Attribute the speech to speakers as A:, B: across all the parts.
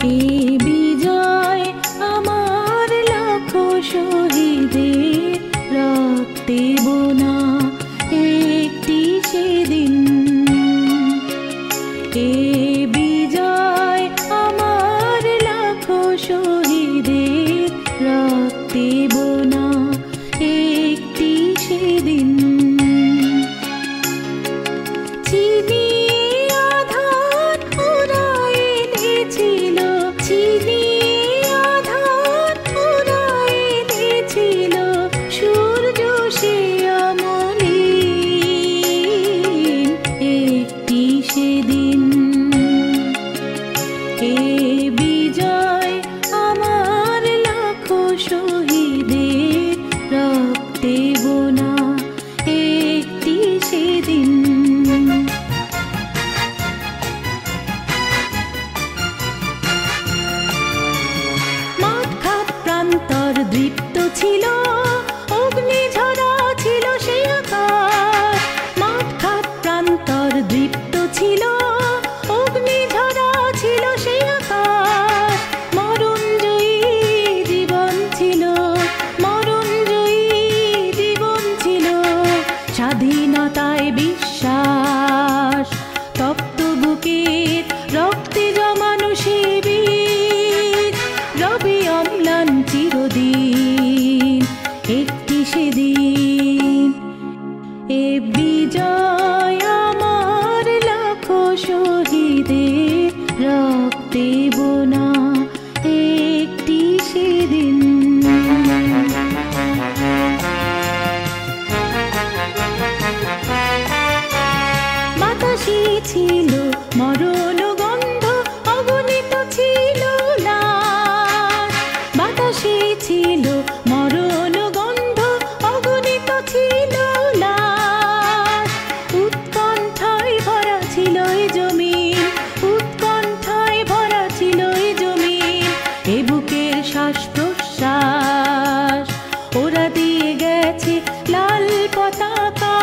A: এ বিজয় আমার লাখো শহীদের রক্তে বোনা একটি সেদিন। এ বিজয় আমার লাখো শহীদের রক্তে বোনা একটি সেদিন। চিনি আধার ওরা এনেছিল, চিনি আধার ওরা এনেছিল, সূর্য সে অমলিন একটি সেদিন। এ বিজয় আমার লাখো শহীদের রক্তে বোনা একটি সেদিন। মাঠঘাট প্রান্তর দৃপ্ত ছিল, অগ্নিঝরা ছিল সে আকাশ। মাঠঘাট প্রান্তর দৃপ্ত ছিল, অগ্নিঝরা ছিল সে আকাশ। মরণজয়ী জীবন ছিল, মরণজয়ী জীবন ছিল, স্বাধীনতায় বিশ্বাস। তপ্ত বুকের রক্তে জমানো সে বীজ, রবি অম্লান চিরদিন একটি সেদিন। এ বিজয় আমার লাখো শহীদের রক্তে বোনা একটি সেদিন। বাতাসে ছিল মরণ গন্ধ, অগণিত ছিল লাশ। বাতাসে ছিল মরণ গন্ধ, অগণিত ছিল লাশ। উৎকণ্ঠায় ভরা ছিল এ জমিন, উৎকণ্ঠায় ভরা ছিল এ জমিন। এ বুকের শ্বাস প্রশ্বাস ওরা দিয়ে গেছে লাল পতাকা,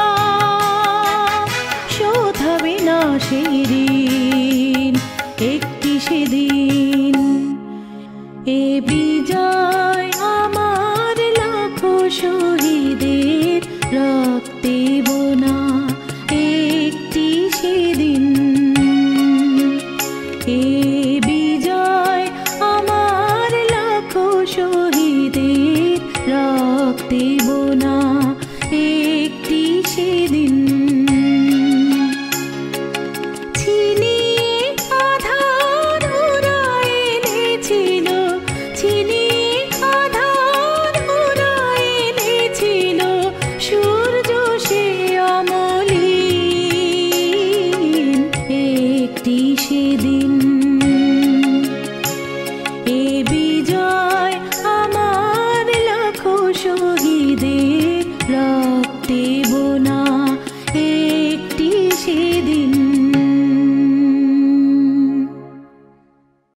A: শোধ হবে না সেই ঋণ একটি সেদিন। এ বিজয় আমার লাখো শহীদের রক্তে বোনা একটি সেদিন। এ